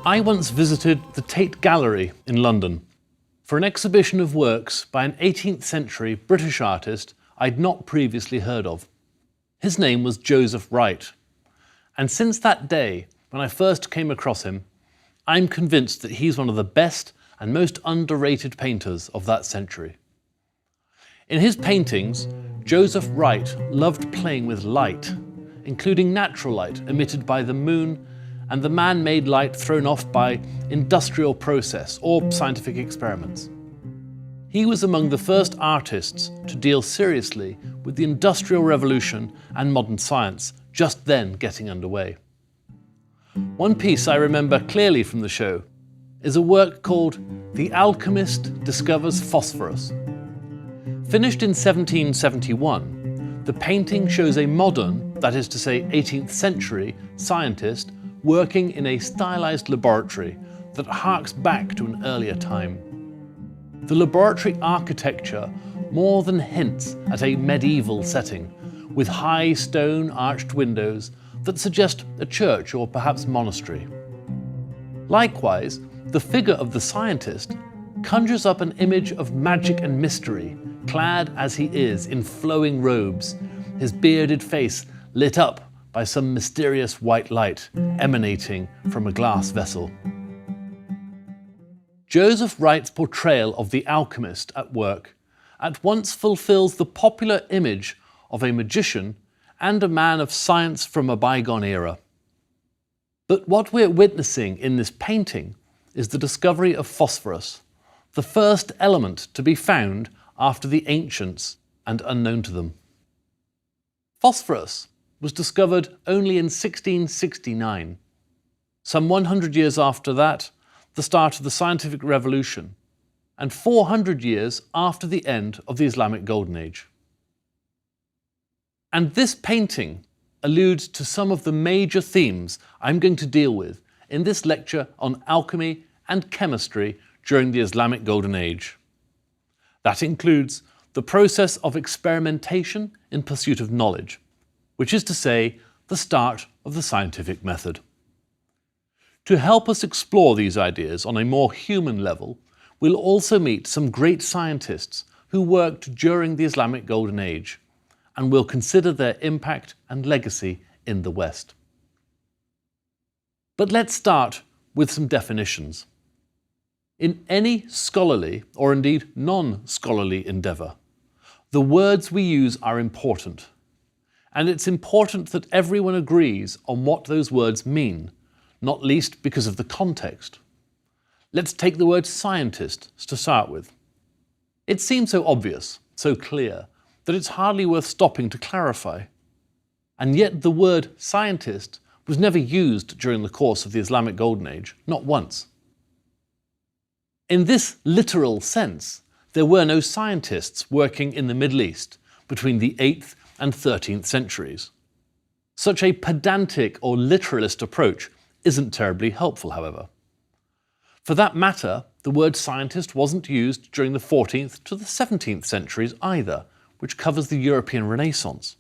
I once visited the Tate Gallery in London for an exhibition of works by an 18th century British artist I'd not previously heard of. His name was Joseph Wright, and since that day, when I first came across him, I'm convinced that he's one of the best and most underrated painters of that century. In his paintings, Joseph Wright loved playing with light, including natural light emitted by the moon and the man-made light thrown off by industrial process or scientific experiments. He was among the first artists to deal seriously with the Industrial Revolution and modern science just then getting underway. One piece I remember clearly from the show is a work called The Alchemist Discovers Phosphorus. Finished in 1771, the painting shows a modern, that is to say 18th century, scientist working in a stylized laboratory that harks back to an earlier time. The laboratory architecture more than hints at a medieval setting, with high stone arched windows that suggest a church or perhaps monastery. Likewise, the figure of the scientist conjures up an image of magic and mystery, clad as he is in flowing robes, his bearded face lit up by some mysterious white light emanating from a glass vessel. Joseph Wright's portrayal of the alchemist at work at once fulfills the popular image of a magician and a man of science from a bygone era. But what we're witnessing in this painting is the discovery of phosphorus, the first element to be found after the ancients and unknown to them. Phosphorus was discovered only in 1669. Some 100 years after that, the start of the scientific revolution, and 400 years after the end of the Islamic Golden Age. And this painting alludes to some of the major themes I'm going to deal with in this lecture on alchemy and chemistry during the Islamic Golden Age. That includes the process of experimentation in pursuit of knowledge, which is to say, the start of the scientific method. To help us explore these ideas on a more human level, we'll also meet some great scientists who worked during the Islamic Golden Age, and we'll consider their impact and legacy in the West. But let's start with some definitions. In any scholarly, or indeed non-scholarly endeavour, the words we use are important. And it's important that everyone agrees on what those words mean, not least because of the context. Let's take the word scientist to start with. It seems so obvious, so clear, that it's hardly worth stopping to clarify. And yet the word scientist was never used during the course of the Islamic Golden Age, not once. In this literal sense, there were no scientists working in the Middle East between the 8th and 13th centuries. Such a pedantic or literalist approach isn't terribly helpful, however. For that matter, the word scientist wasn't used during the 14th to the 17th centuries either, which covers the European Renaissance.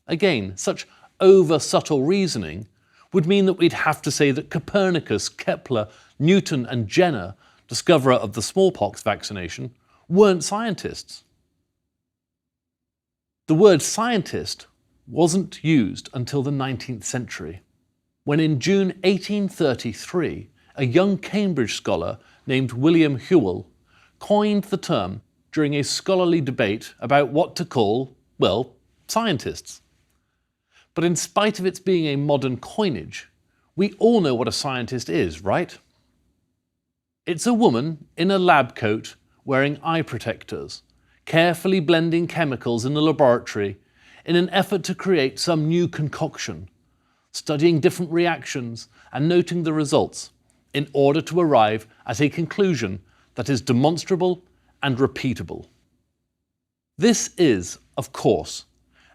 Again, such over-subtle reasoning would mean that we'd have to say that Copernicus, Kepler, Newton and Jenner, discoverer of the smallpox vaccination, weren't scientists. The word scientist wasn't used until the 19th century, when in June 1833, a young Cambridge scholar named William Whewell coined the term during a scholarly debate about what to call, well, scientists. But in spite of its being a modern coinage, we all know what a scientist is, right? It's a woman in a lab coat wearing eye protectors, carefully blending chemicals in the laboratory in an effort to create some new concoction, studying different reactions and noting the results in order to arrive at a conclusion that is demonstrable and repeatable. This is, of course,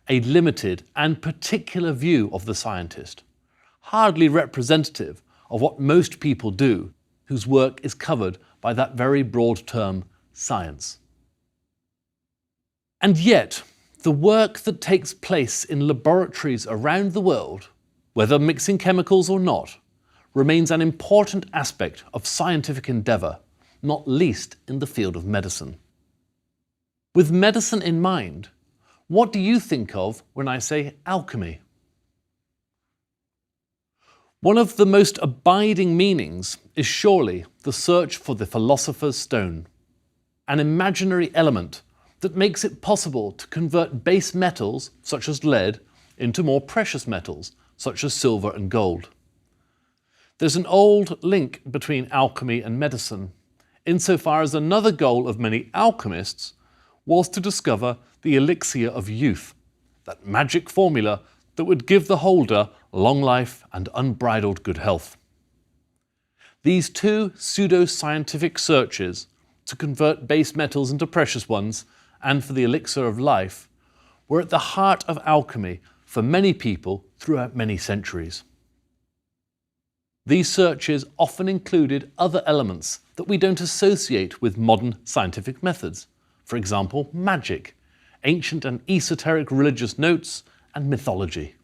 a limited and particular view of the scientist, hardly representative of what most people do whose work is covered by that very broad term, science. And yet, the work that takes place in laboratories around the world, whether mixing chemicals or not, remains an important aspect of scientific endeavour, not least in the field of medicine. With medicine in mind, what do you think of when I say alchemy? One of the most abiding meanings is surely the search for the philosopher's stone, an imaginary element that makes it possible to convert base metals, such as lead, into more precious metals, such as silver and gold. There's an old link between alchemy and medicine, insofar as another goal of many alchemists was to discover the elixir of youth, that magic formula that would give the holder long life and unbridled good health. These two pseudo-scientific searches to convert base metals into precious ones and for the elixir of life were at the heart of alchemy for many people throughout many centuries. These searches often included other elements that we don't associate with modern scientific methods, for example, magic, ancient and esoteric religious notes, and mythology.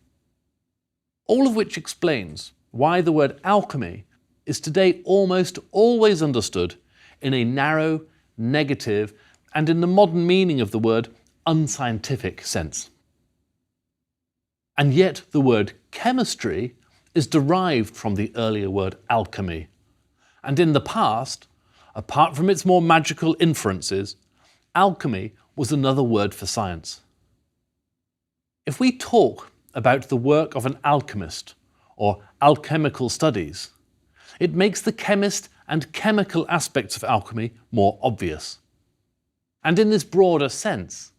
All of which explains why the word alchemy is today almost always understood in a narrow, negative, and in the modern meaning of the word, unscientific sense. And yet the word chemistry is derived from the earlier word alchemy, and in the past, apart from its more magical inferences, alchemy was another word for science. If we talk about the work of an alchemist or alchemical studies, it makes the chemist and chemical aspects of alchemy more obvious. And in this broader sense,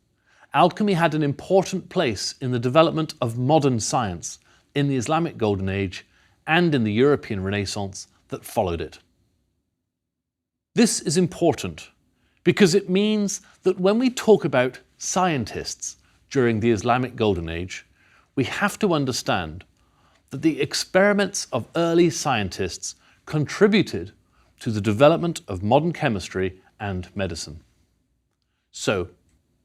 alchemy had an important place in the development of modern science in the Islamic Golden Age and in the European Renaissance that followed it. This is important because it means that when we talk about scientists during the Islamic Golden Age, we have to understand that the experiments of early scientists contributed to the development of modern chemistry and medicine. So,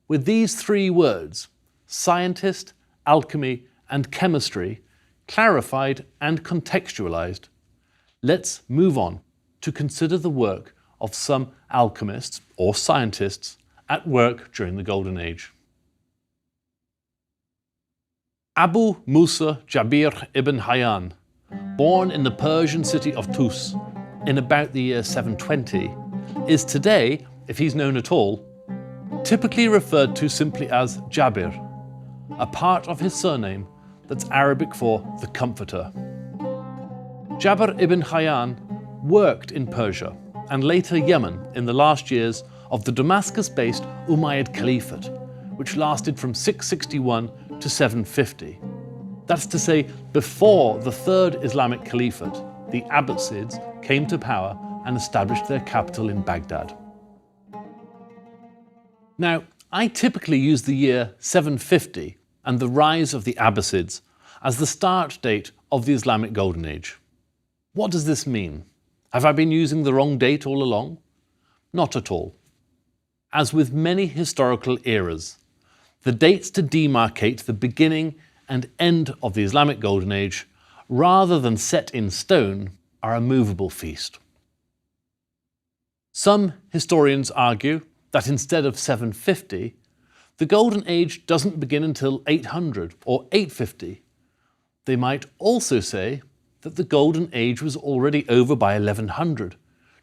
with these three words, scientist, alchemy, and chemistry, clarified and contextualized, let's move on to consider the work of some alchemists or scientists at work during the Golden Age. Abu Musa Jabir ibn Hayyan, born in the Persian city of Tus in about the year 720, is today, if he's known at all, typically referred to simply as Jabir, a part of his surname that's Arabic for the Comforter. Jabir ibn Hayyan worked in Persia and later Yemen in the last years of the Damascus-based Umayyad Caliphate, which lasted from 661 to 750. That's to say, before the Third Islamic Caliphate, the Abbasids came to power and established their capital in Baghdad. Now, I typically use the year 750 and the rise of the Abbasids as the start date of the Islamic Golden Age. What does this mean? Have I been using the wrong date all along? Not at all. As with many historical eras, the dates to demarcate the beginning and end of the Islamic Golden Age, rather than set in stone, are a movable feast. Some historians argue that instead of 750, the Golden Age doesn't begin until 800 or 850. They might also say that the Golden Age was already over by 1100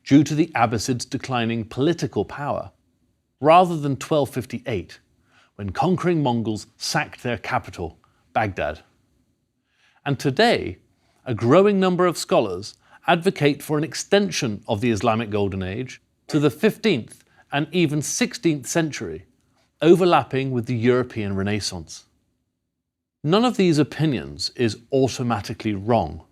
due to the Abbasids' declining political power, rather than 1258, when conquering Mongols sacked their capital, Baghdad. And today, a growing number of scholars advocate for an extension of the Islamic Golden Age to the 15th and even 16th century, overlapping with the European Renaissance. None of these opinions is automatically wrong.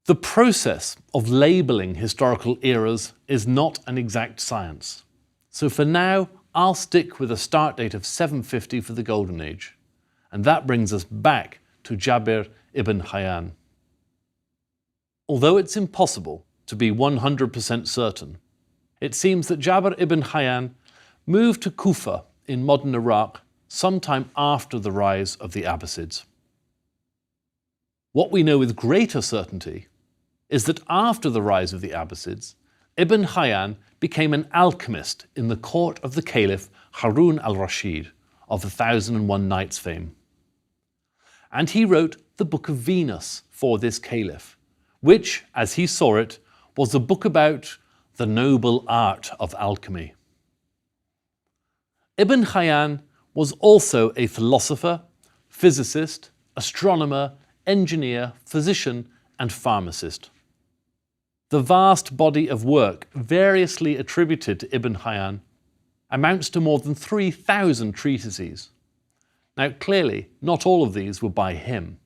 The process of labelling historical eras is not an exact science. So for now, I'll stick with a start date of 750 for the Golden Age. And that brings us back to Jabir ibn Hayyan. Although it's impossible to be 100% certain, it seems that Jabir ibn Hayyan moved to Kufa in modern Iraq sometime after the rise of the Abbasids. What we know with greater certainty is that after the rise of the Abbasids, Ibn Hayyan became an alchemist in the court of the Caliph Harun al-Rashid of the 1001 Nights fame. And he wrote the Book of Venus for this Caliph, which, as he saw it, was a book about the noble art of alchemy. Ibn Hayyan was also a philosopher, physicist, astronomer, engineer, physician, and pharmacist. The vast body of work variously attributed to Ibn Hayyan amounts to more than 3,000 treatises. Now, clearly, not all of these were by him.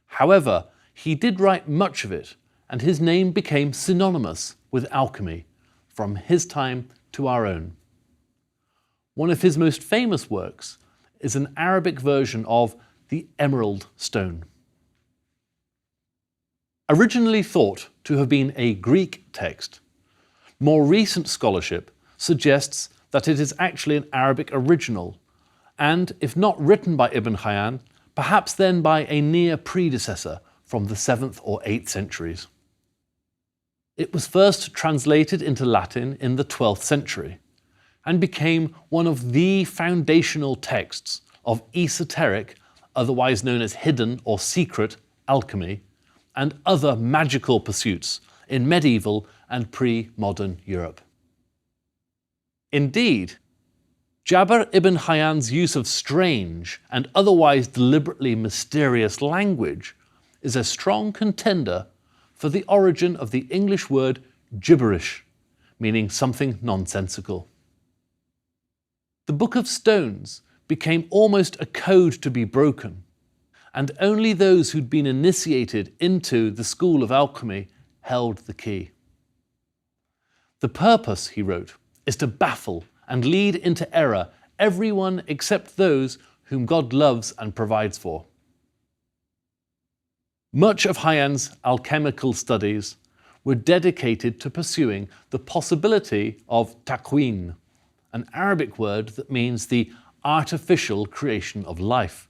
However, he did write much of it, and his name became synonymous with alchemy from his time to our own. One of his most famous works is an Arabic version of the Emerald Stone. Originally thought to have been a Greek text, more recent scholarship suggests that it is actually an Arabic original, and if not written by Ibn Hayyan, perhaps then by a near predecessor from the 7th or 8th centuries. It was first translated into Latin in the 12th century and became one of the foundational texts of esoteric, otherwise known as hidden or secret, alchemy and other magical pursuits in medieval and pre-modern Europe. Indeed, Jabir ibn Hayyan's use of strange and otherwise deliberately mysterious language is a strong contender for the origin of the English word gibberish, meaning something nonsensical. The Book of Stones became almost a code to be broken, and only those who'd been initiated into the school of alchemy held the key. The purpose, he wrote, is to baffle and lead into error everyone except those whom God loves and provides for. Much of Hayyan's alchemical studies were dedicated to pursuing the possibility of takwin, an Arabic word that means the artificial creation of life.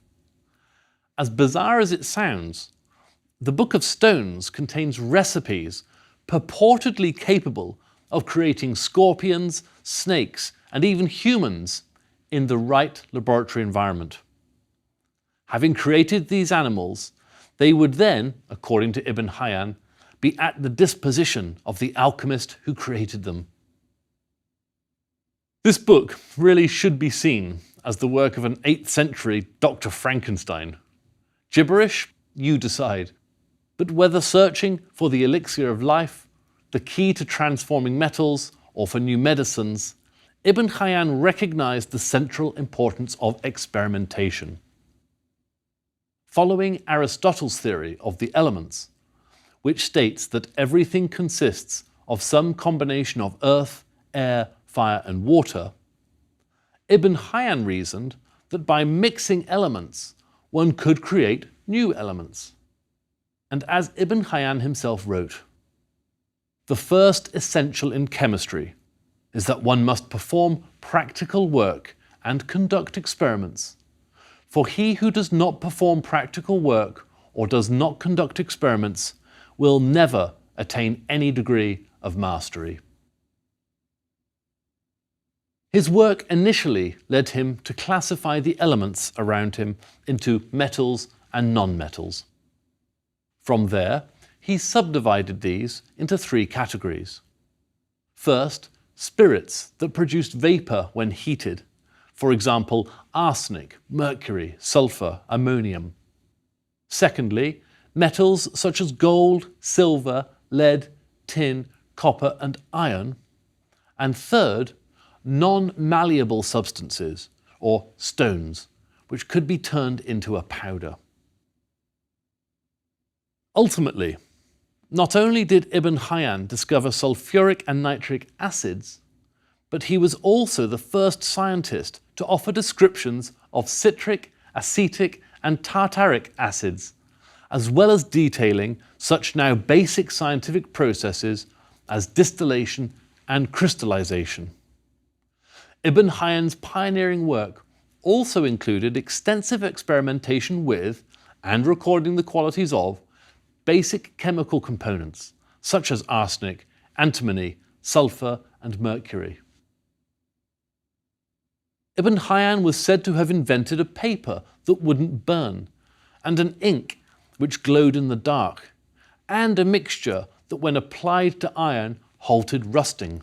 As bizarre as it sounds, the Book of Stones contains recipes purportedly capable of creating scorpions, snakes, and even humans in the right laboratory environment. Having created these animals, they would then, according to Ibn Hayyan, be at the disposition of the alchemist who created them. This book really should be seen as the work of an 8th century Dr. Frankenstein. Gibberish? You decide. But whether searching for the elixir of life, the key to transforming metals, or for new medicines, Ibn Hayyan recognized the central importance of experimentation. Following Aristotle's theory of the elements, which states that everything consists of some combination of earth, air, fire, and water, Ibn Hayyan reasoned that by mixing elements, one could create new elements. And as Ibn Hayyan himself wrote, "The first essential in chemistry is that one must perform practical work and conduct experiments. For he who does not perform practical work or does not conduct experiments will never attain any degree of mastery." His work initially led him to classify the elements around him into metals and non-metals. From there, he subdivided these into 3 categories. First, spirits that produced vapor when heated, for example, arsenic, mercury, sulfur, ammonium. Secondly, metals such as gold, silver, lead, tin, copper, and iron. And third, non-malleable substances, or stones, which could be turned into a powder. Ultimately, not only did Ibn Hayyan discover sulfuric and nitric acids, but he was also the first scientist to offer descriptions of citric, acetic, and tartaric acids, as well as detailing such now basic scientific processes as distillation and crystallization. Ibn Hayyan's pioneering work also included extensive experimentation with and recording the qualities of basic chemical components such as arsenic, antimony, sulfur, and mercury. Ibn Hayyan was said to have invented a paper that wouldn't burn, and an ink which glowed in the dark, and a mixture that when applied to iron halted rusting.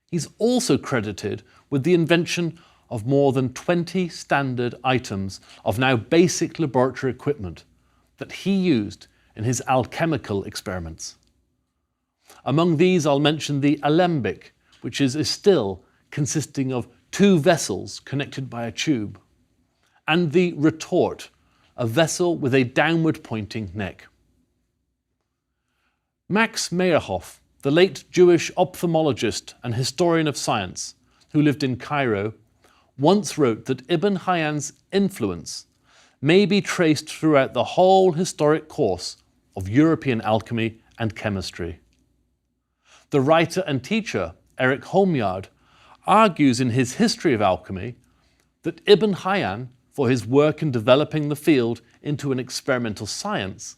He's also credited with the invention of more than 20 standard items of now basic laboratory equipment that he used in his alchemical experiments. Among these I'll mention the alembic, which is a still consisting of 2 vessels connected by a tube, and the retort, a vessel with a downward pointing neck. Max Meyerhoff, the late Jewish ophthalmologist and historian of science who lived in Cairo, once wrote that Ibn Hayyan's influence may be traced throughout the whole historic course of European alchemy and chemistry. The writer and teacher Eric Holmyard argues in his History of Alchemy that Ibn Hayyan, for his work in developing the field into an experimental science,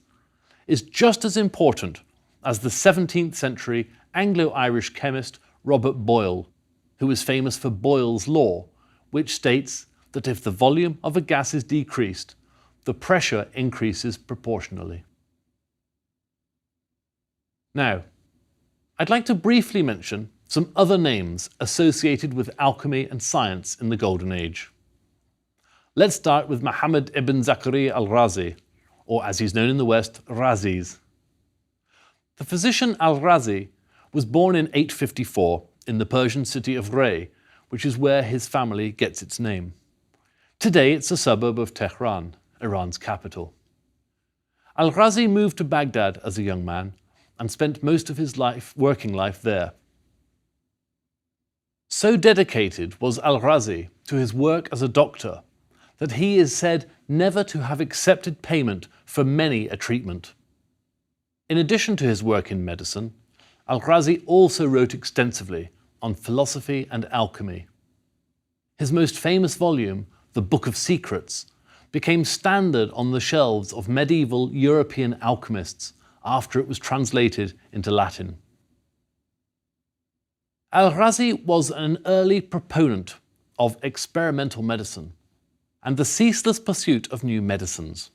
is just as important as the 17th century Anglo-Irish chemist Robert Boyle, who is famous for Boyle's law, which states that if the volume of a gas is decreased, the pressure increases proportionally. Now, I'd like to briefly mention some other names associated with alchemy and science in the Golden Age. Let's start with Muhammad ibn Zakaria al-Razi, or as he's known in the West, Raziz. The physician al-Razi was born in 854 in the Persian city of Rey, which is where his family gets its name. Today it's a suburb of Tehran, Iran's capital. Al-Razi moved to Baghdad as a young man and spent most of his working life there. So dedicated was Al-Razi to his work as a doctor that he is said never to have accepted payment for many a treatment. In addition to his work in medicine, Al-Razi also wrote extensively on philosophy and alchemy. His most famous volume, The Book of Secrets, became standard on the shelves of medieval European alchemists after it was translated into Latin. Al-Razi was an early proponent of experimental medicine and the ceaseless pursuit of new medicines.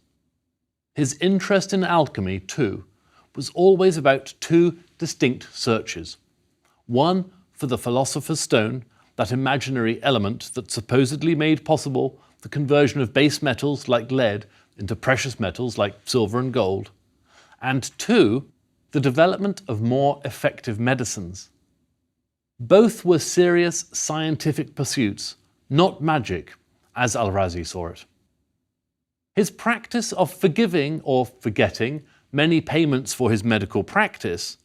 His interest in alchemy, too, was always about 2 distinct searches. One for the philosopher's stone, that imaginary element that supposedly made possible the conversion of base metals like lead into precious metals like silver and gold. And 2, the development of more effective medicines. Both were serious scientific pursuits, not magic, as Al-Razi saw it. His practice of forgiving or forgetting many payments for his medical practice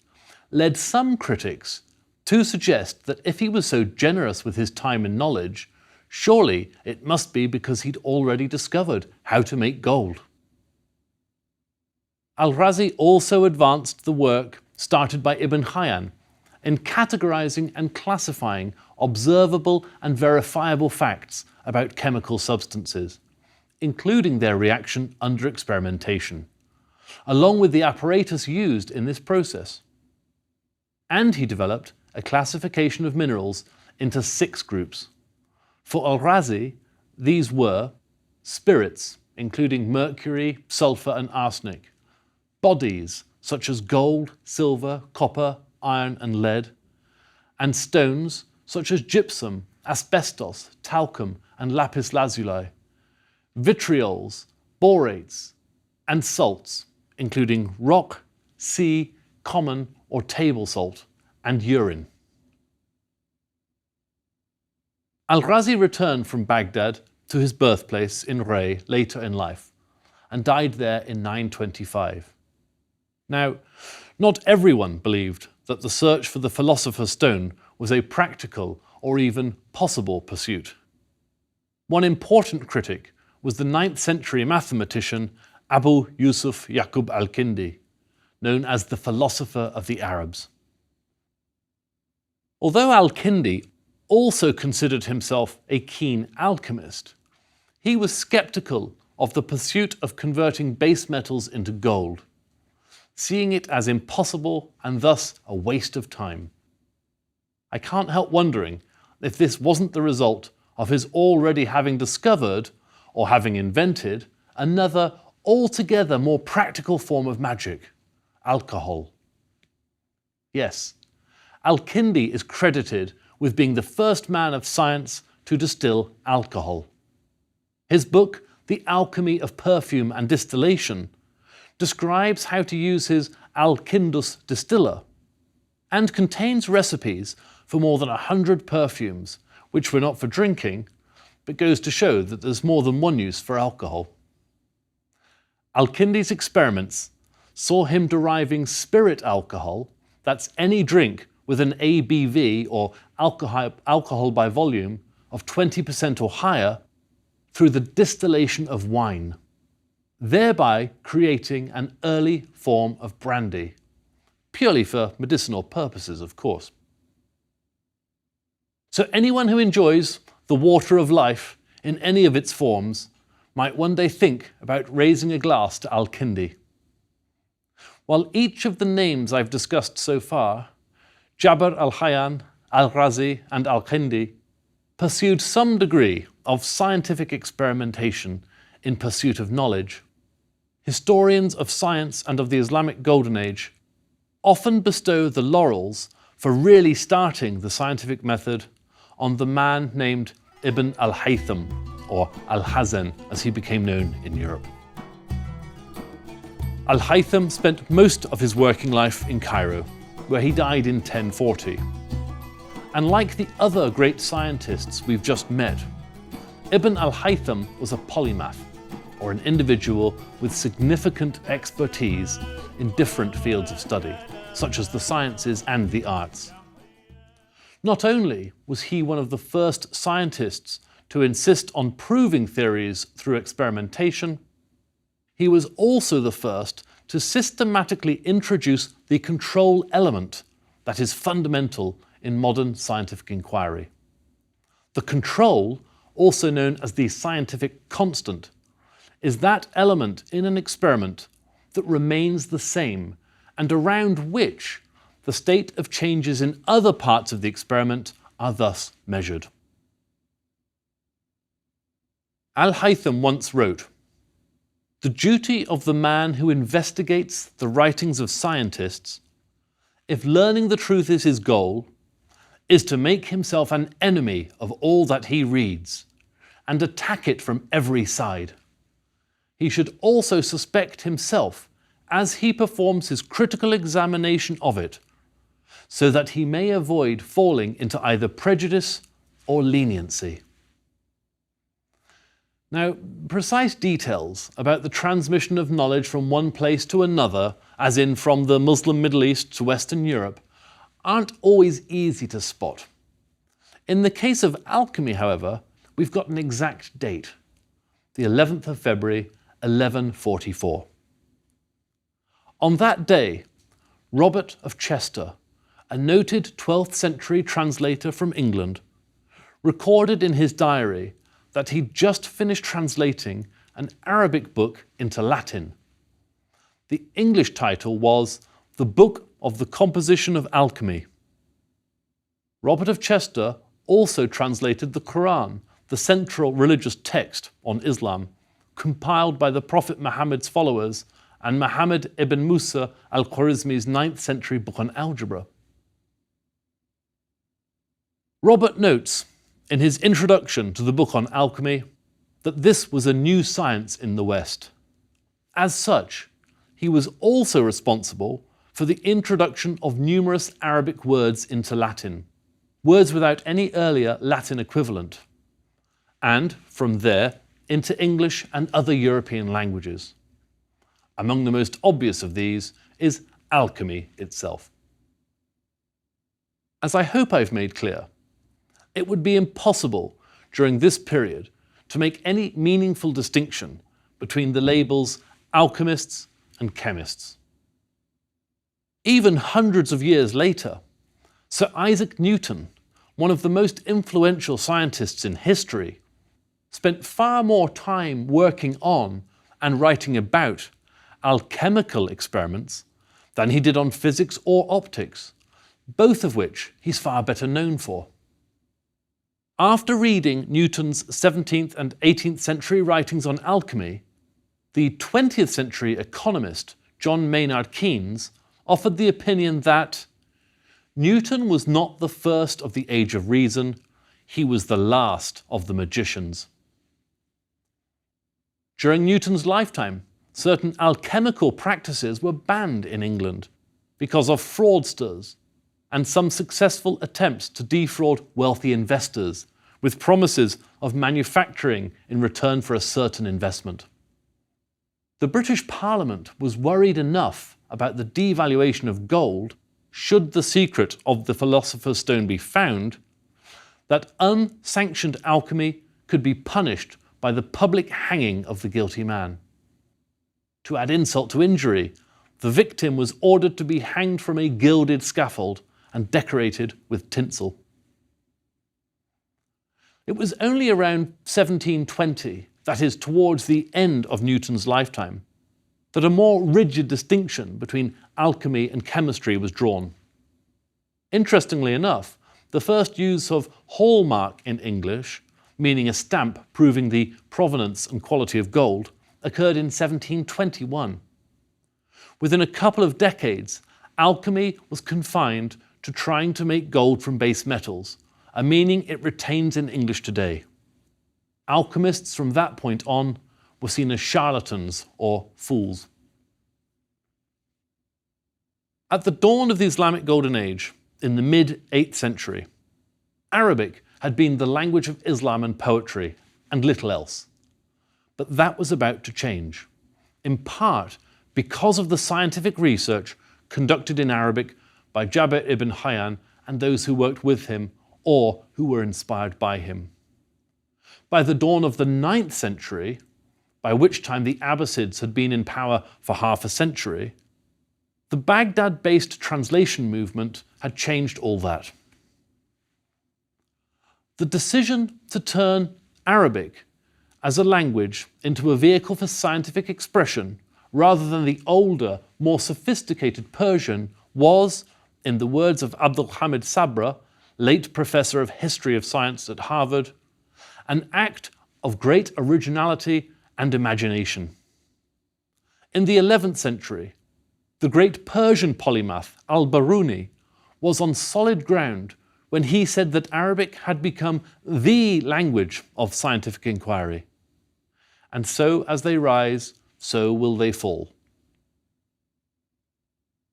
led some critics to suggest that if he was so generous with his time and knowledge, surely it must be because he'd already discovered how to make gold. Al-Razi also advanced the work started by Ibn Hayyan in categorizing and classifying observable and verifiable facts about chemical substances, including their reaction under experimentation, along with the apparatus used in this process. And he developed a classification of minerals into 6 groups. For Al-Razi, these were spirits, including mercury, sulfur, and arsenic; bodies, such as gold, silver, copper, iron, and lead; and stones, such as gypsum, asbestos, talcum, and lapis lazuli; vitriols, borates, and salts, including rock, sea, common, or table salt, and urine. Al-Razi returned from Baghdad to his birthplace in Rey later in life and died there in 925. Now, not everyone believed that the search for the philosopher's stone was a practical or even possible pursuit. One important critic was the 9th century mathematician Abu Yusuf Yaqub al-Kindi, known as the philosopher of the Arabs. Although al-Kindi also considered himself a keen alchemist, he was skeptical of the pursuit of converting base metals into gold, seeing it as impossible and thus a waste of time. I can't help wondering if this wasn't the result of his already having discovered, or having invented, another altogether more practical form of magic, alcohol. Yes, Al-Kindi is credited with being the first man of science to distill alcohol. His book, The Alchemy of Perfume and Distillation, describes how to use his Al-Kindus distiller and contains recipes for more than 100 perfumes, which were not for drinking, but goes to show that there's more than one use for alcohol. Al-Kindi's experiments saw him deriving spirit alcohol, that's any drink with an ABV or alcohol by volume of 20% or higher, through the distillation of wine, thereby creating an early form of brandy, purely for medicinal purposes, of course. So anyone who enjoys the water of life in any of its forms might one day think about raising a glass to Al-Kindi. While each of the names I've discussed so far, Jabr al-Hayyan, al-Razi and Al-Kindi, pursued some degree of scientific experimentation in pursuit of knowledge, historians of science and of the Islamic Golden Age often bestow the laurels for really starting the scientific method on the man named Ibn al-Haytham, or al-Hazen as he became known in Europe. Al-Haytham spent most of his working life in Cairo, where he died in 1040. And like the other great scientists we've just met, Ibn al-Haytham was a polymath, or an individual with significant expertise in different fields of study, such as the sciences and the arts. Not only was he one of the first scientists to insist on proving theories through experimentation, he was also the first to systematically introduce the control element that is fundamental in modern scientific inquiry. The control, also known as the scientific constant, is that element in an experiment that remains the same and around which the state of changes in other parts of the experiment are thus measured. Al-Haytham once wrote, "The duty of the man who investigates the writings of scientists, if learning the truth is his goal, is to make himself an enemy of all that he reads and attack it from every side. He should also suspect himself as he performs his critical examination of it, so that he may avoid falling into either prejudice or leniency." Now, precise details about the transmission of knowledge from one place to another, as in from the Muslim Middle East to Western Europe, aren't always easy to spot. In the case of alchemy, however, we've got an exact date, the 11th of February, 1144. On that day, Robert of Chester, a noted 12th century translator from England, recorded in his diary that he'd just finished translating an Arabic book into Latin. The English title was The Book of the Composition of Alchemy. Robert of Chester also translated the Quran, the central religious text on Islam, compiled by the Prophet Muhammad's followers, and Muhammad ibn Musa al-Khwarizmi's 9th century book on algebra. Robert notes in his introduction to the book on alchemy that this was a new science in the West. As such, he was also responsible for the introduction of numerous Arabic words into Latin, words without any earlier Latin equivalent, and from there into English and other European languages. Among the most obvious of these is alchemy itself. As I hope I've made clear, it would be impossible during this period to make any meaningful distinction between the labels alchemists and chemists. Even hundreds of years later, Sir Isaac Newton, one of the most influential scientists in history, spent far more time working on and writing about alchemical experiments than he did on physics or optics, both of which he's far better known for. After reading Newton's 17th and 18th century writings on alchemy, the 20th century economist John Maynard Keynes offered the opinion that Newton was not the first of the age of reason, he was the last of the magicians. During Newton's lifetime, certain alchemical practices were banned in England because of fraudsters and some successful attempts to defraud wealthy investors with promises of manufacturing in return for a certain investment. The British Parliament was worried enough about the devaluation of gold, should the secret of the Philosopher's Stone be found, that unsanctioned alchemy could be punished by the public hanging of the guilty man. To add insult to injury, the victim was ordered to be hanged from a gilded scaffold and decorated with tinsel. It was only around 1720, that is, towards the end of Newton's lifetime, that a more rigid distinction between alchemy and chemistry was drawn. Interestingly enough, the first use of hallmark in English, meaning a stamp proving the provenance and quality of gold, occurred in 1721. Within a couple of decades, alchemy was confined to trying to make gold from base metals, a meaning it retains in English today. Alchemists from that point on were seen as charlatans or fools. At the dawn of the Islamic Golden Age, in the mid-8th century, Arabic had been the language of Islam and poetry, and little else. But that was about to change, in part because of the scientific research conducted in Arabic by Jabir ibn Hayyan and those who worked with him or who were inspired by him. By the dawn of the 9th century, by which time the Abbasids had been in power for half a century, the Baghdad-based translation movement had changed all that. The decision to turn Arabic as a language into a vehicle for scientific expression rather than the older, more sophisticated Persian was, in the words of Abdul Hamid Sabra, late professor of history of science at Harvard, an act of great originality and imagination. In the 11th century, the great Persian polymath al-Biruni was on solid ground when he said that Arabic had become the language of scientific inquiry. And so as they rise, so will they fall.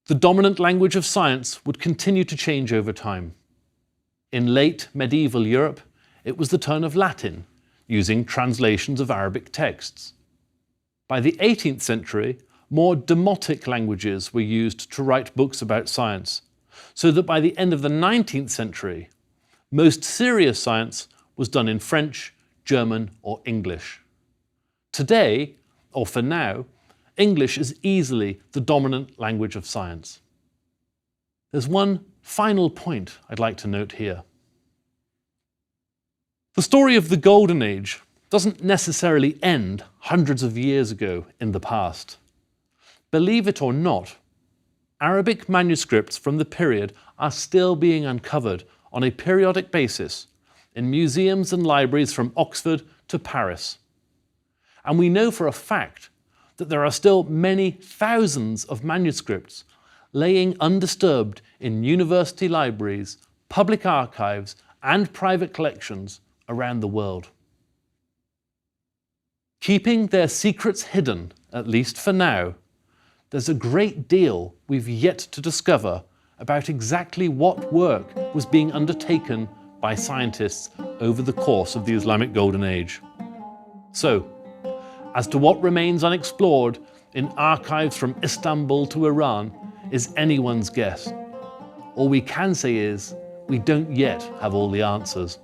The dominant language of science would continue to change over time. In late medieval Europe, it was the turn of Latin, using translations of Arabic texts. By the 18th century, more demotic languages were used to write books about science, so that by the end of the 19th century, most serious science was done in French, German, or English. Today, or for now, English is easily the dominant language of science. There's one final point I'd like to note here. The story of the Golden Age doesn't necessarily end hundreds of years ago in the past. Believe it or not, Arabic manuscripts from the period are still being uncovered on a periodic basis in museums and libraries from Oxford to Paris. And we know for a fact that there are still many thousands of manuscripts laying undisturbed in university libraries, public archives, and private collections around the world. Keeping their secrets hidden, at least for now, there's a great deal we've yet to discover about exactly what work was being undertaken by scientists over the course of the Islamic Golden Age. So, as to what remains unexplored in archives from Istanbul to Iran is anyone's guess. All we can say is we don't yet have all the answers.